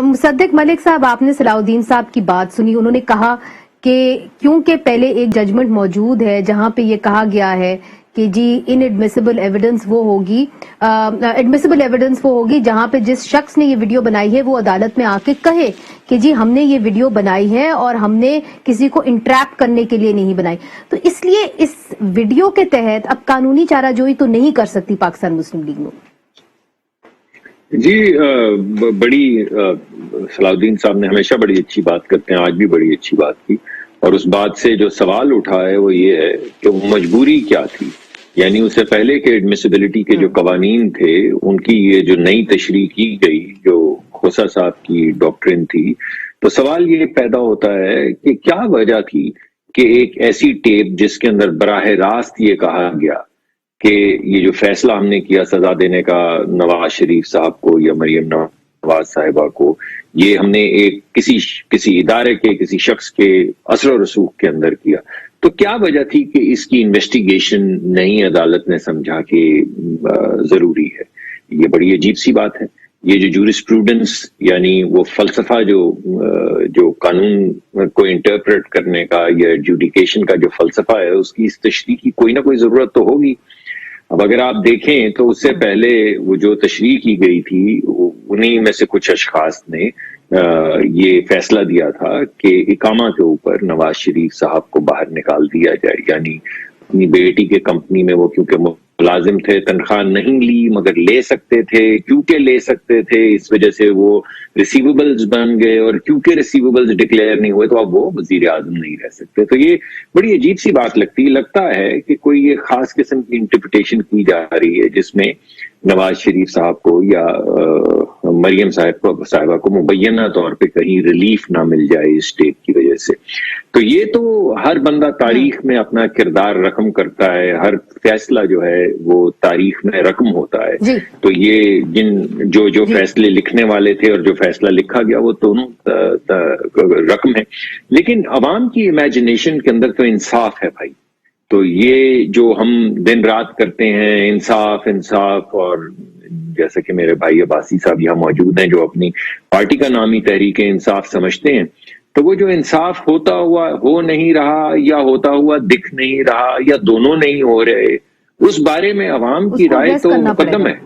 मुसद्दिक मलिक साहब, आपने सलाउद्दीन साहब की बात सुनी। उन्होंने कहा कि क्योंकि पहले एक जजमेंट मौजूद है जहां पे ये कहा गया है कि जी इनएडमिसिबल एविडेंस वो होगी, एडमिसिबल एविडेंस वो होगी जहां पे जिस शख्स ने ये वीडियो बनाई है वो अदालत में आके कहे कि जी हमने ये वीडियो बनाई है और हमने किसी को इंट्रैप करने के लिए नहीं बनाई। तो इसलिए इस वीडियो के तहत अब कानूनी चाराजोई तो नहीं कर सकती पाकिस्तान मुस्लिम लीग में। जी बड़ी सलाउद्दीन साहब ने हमेशा बड़ी अच्छी बात करते हैं, आज भी बड़ी अच्छी बात की। और उस बात से जो सवाल उठा है वो ये है कि वो मजबूरी क्या थी, यानी उससे पहले के एडमिसिबिलिटी के जो कवानीन थे उनकी ये जो नई तशरीह की गई, जो खोसा साहब की डॉक्ट्रिन थी, तो सवाल ये पैदा होता है कि क्या वजह थी कि एक ऐसी टेप जिसके अंदर बराह रास्त ये कहा गया कि ये जो फैसला हमने किया सजा देने का नवाज शरीफ साहब को या मरियम नवाज साहिबा को, ये हमने एक किसी इदारे के किसी शख्स के असर रसूख के अंदर किया, तो क्या वजह थी कि इसकी इन्वेस्टिगेशन नई अदालत ने समझा कि जरूरी है। ये बड़ी अजीब सी बात है। ये जो जूरिस्प्रूडेंस यानी वो फलसफा जो कानून को इंटरप्रेट करने का या एडजुडिकेशन का जो फलसफा है, उसकी इस तशरीह की कोई ना कोई जरूरत तो होगी। अब अगर आप देखें तो उससे पहले वो जो तशरीह की गई थी उन्हीं में से कुछ अशखास ने ये फैसला दिया था कि इकामा के ऊपर नवाज शरीफ साहब को बाहर निकाल दिया जाए, यानी अपनी बेटी के कंपनी में वो क्योंकि मुलाजिम थे, तनख्वाह नहीं ली मगर ले सकते थे, क्योंकि ले सकते थे इस वजह से वो रिसीवेबल्स बन गए, और क्योंकि रिसीवेबल्स डिक्लेयर नहीं हुए तो अब वो वजीर आजम नहीं रह सकते। तो ये बड़ी अजीब सी बात लगता है कि कोई ये खास किस्म की इंटरप्रिटेशन की जा रही है जिसमें नवाज शरीफ साहब को या मरियम साहिबा को मुबैना तौर पे कहीं रिलीफ ना मिल जाए इस टेप की वजह से। तो ये तो हर बंदा तारीख में अपना किरदार रकम करता है, हर फैसला जो है वो तारीख में रकम होता है। तो ये जो फैसले लिखने वाले थे और जो फैसला लिखा गया वो दोनों रकम है, लेकिन अवाम की इमेजिनेशन के अंदर तो इंसाफ है भाई। तो ये जो हम दिन रात करते हैं इंसाफ, और जैसे कि मेरे भाई अब्बासी साहब यहाँ मौजूद हैं जो अपनी पार्टी का नाम ही तहरीक इंसाफ समझते हैं, तो वो जो इंसाफ होता हुआ हो नहीं रहा या होता हुआ दिख नहीं रहा या दोनों नहीं हो रहे, उस बारे में अवाम की राय तो मुकद्दम है।